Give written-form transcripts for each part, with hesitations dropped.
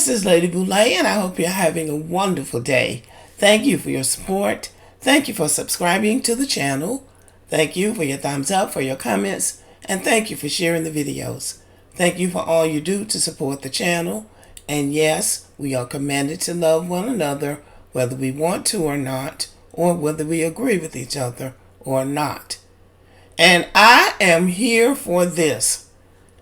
This is Lady Boulay, and I hope you're having a wonderful day. Thank you for your support. Thank you for subscribing to the channel. Thank you for your thumbs up, for your comments, and thank you for sharing the videos. Thank you for all you do to support the channel. And yes, we are commanded to love one another, whether we want to or not, or whether we agree with each other or not. And I am here for this.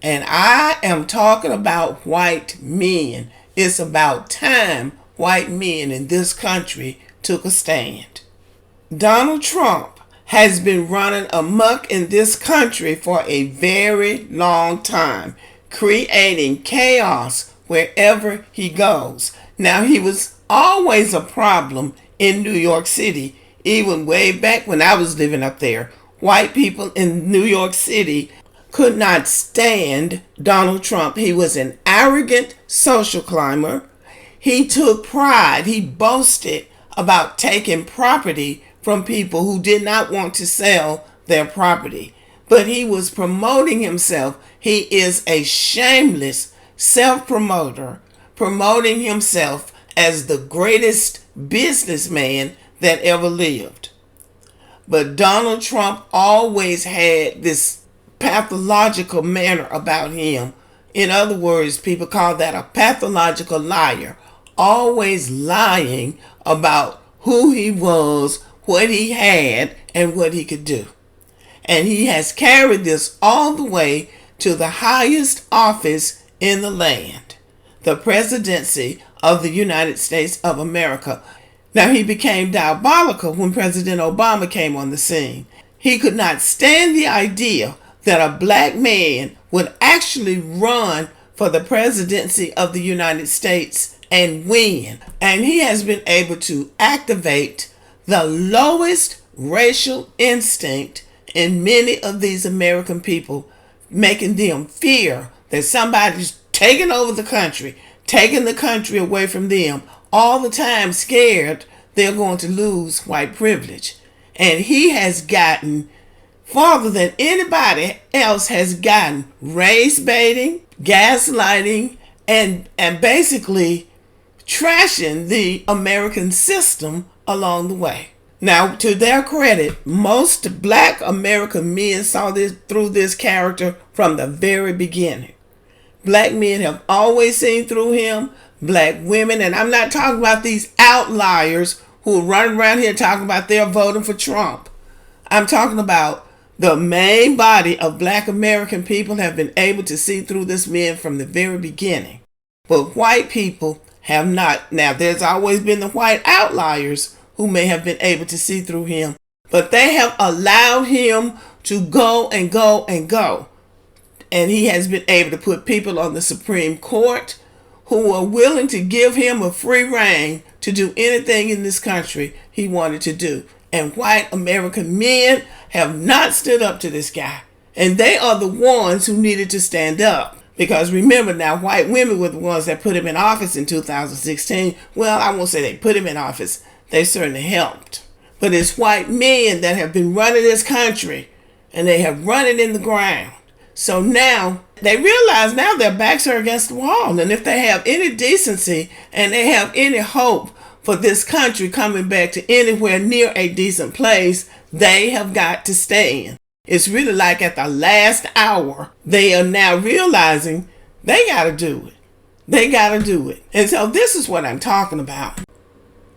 And I am talking about white men. It's about time white men in this country took a stand. Donald Trump has been running amok in this country for a very long time, creating chaos wherever he goes. Now, he was always a problem in New York City, even way back when I was living up there. White people in New York City could not stand Donald Trump. He was an arrogant social climber. He took pride. He boasted about taking property from people who did not want to sell their property. But he was promoting himself. He is a shameless self-promoter, promoting himself as the greatest businessman that ever lived. But Donald Trump always had this pathological manner about him. In other words, people call that a pathological liar, always lying about who he was, what he had, and what he could do. And he has carried this all the way to the highest office in the land, the presidency of the United States of America. Now, he became diabolical when President Obama came on the scene. He could not stand the idea that a black man would actually run for the presidency of the United States and win. And he has been able to activate the lowest racial instinct in many of these American people, making them fear that somebody's taking over the country, taking the country away from them, all the time scared they're going to lose white privilege. And he has gotten farther than anybody else has gotten, race baiting, gaslighting, and basically trashing the American system along the way. Now, to their credit, most black American men saw this through this character from the very beginning. Black men have always seen through him. Black women, and I'm not talking about these outliers who are running around here talking about they're voting for Trump. I'm talking about the main body of black American people have been able to see through this man from the very beginning. But white people have not. Now, there's always been the white outliers who may have been able to see through him, but they have allowed him to go and go and go. And he has been able to put people on the Supreme Court who are willing to give him a free rein to do anything in this country he wanted to do. And white American men have not stood up to this guy. And they are the ones who needed to stand up. Because remember now, white women were the ones that put him in office in 2016. Well, I won't say they put him in office. They certainly helped. But it's white men that have been running this country. And they have run it in the ground. So now they realize now their backs are against the wall. And if they have any decency and they have any hope for this country coming back to anywhere near a decent place, they have got to stand. It's really like at the last hour, they are now realizing they got to do it. They got to do it. And so this is what I'm talking about.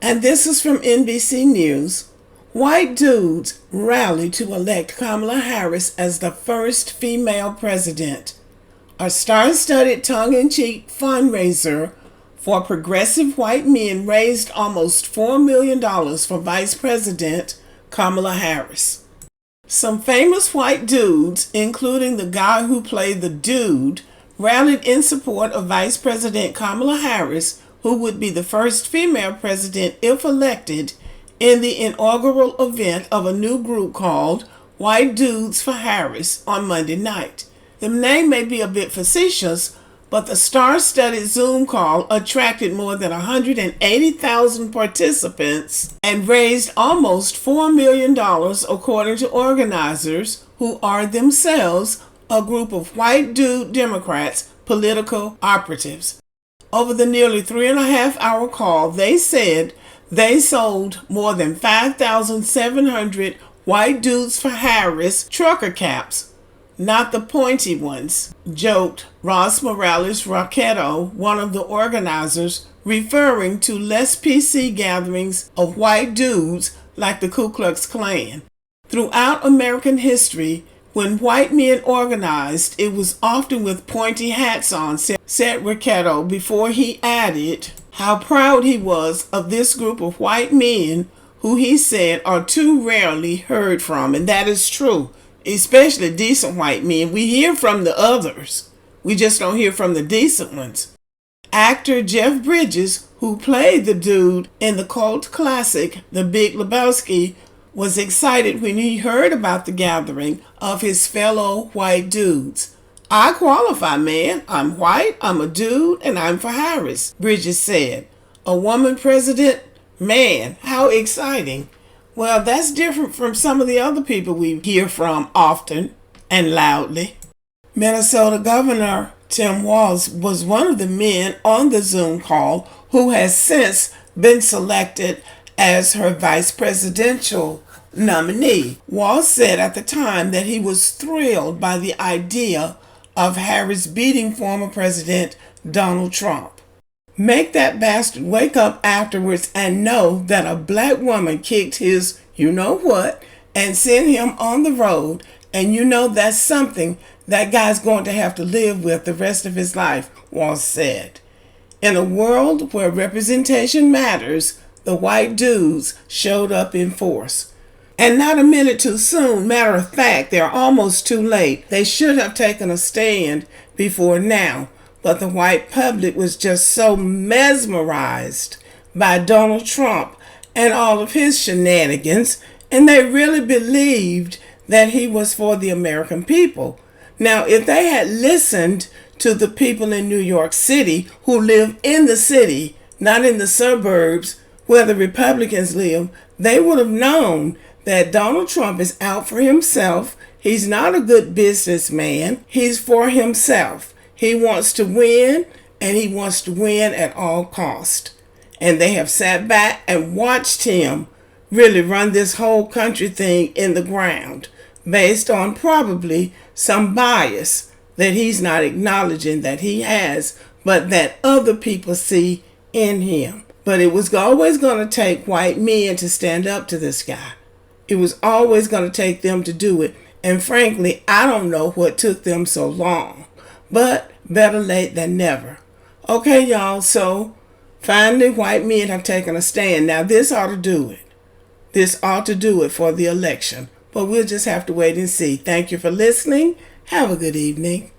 And this is from NBC News. White dudes rally to elect Kamala Harris as the first female president. A star-studded tongue-in-cheek fundraiser for progressive white men raised almost $4 million for Vice President Kamala Harris. Some famous white dudes, including the guy who played the dude, rallied in support of Vice President Kamala Harris, who would be the first female president if elected, in the inaugural event of a new group called White Dudes for Harris on Monday night. The name may be a bit facetious, but the star-studded Zoom call attracted more than 180,000 participants and raised almost $4 million, according to organizers who are themselves a group of white dude Democrats, political operatives. Over the nearly 3.5 hour call, they said they sold more than 5,700 white dudes for Harris trucker caps, not the pointy ones, joked Ross Morales Roquetto, one of the organizers, referring to less PC gatherings of white dudes like the Ku Klux Klan. Throughout American history, when white men organized, it was often with pointy hats on, said Roquetto, before he added how proud he was of this group of white men who he said are too rarely heard from. And that is true, especially decent white men. We hear from the others. We just don't hear from the decent ones. Actor Jeff Bridges, who played the dude in the cult classic The Big Lebowski, was excited when he heard about the gathering of his fellow white dudes. I qualify, man. I'm white, I'm a dude, and I'm for Harris, Bridges said. A woman president? Man, how exciting. Well, that's different from some of the other people we hear from often and loudly. Minnesota Governor Tim Walz was one of the men on the Zoom call who has since been selected as her vice presidential nominee. Walz said at the time that he was thrilled by the idea of Harris beating former President Donald Trump. Make that bastard wake up afterwards and know that a black woman kicked his you-know-what and sent him on the road, and you know that's something that guy's going to have to live with the rest of his life, Walz said. In a world where representation matters, the white dudes showed up in force. And not a minute too soon. Matter of fact, they're almost too late. They should have taken a stand before now. But the white public was just so mesmerized by Donald Trump and all of his shenanigans, and they really believed that he was for the American people. Now, if they had listened to the people in New York City who live in the city, not in the suburbs where the Republicans live, they would have known that Donald Trump is out for himself. He's not a good businessman. He's for himself. He wants to win, and he wants to win at all cost. And they have sat back and watched him really run this whole country thing in the ground based on probably some bias that he's not acknowledging that he has, but that other people see in him. But it was always going to take white men to stand up to this guy. It was always going to take them to do it. And frankly, I don't know what took them so long. But better late than never. Okay, y'all, so finally white men have taken a stand. Now this ought to do it. This ought to do it for the election. But we'll just have to wait and see. Thank you for listening. Have a good evening.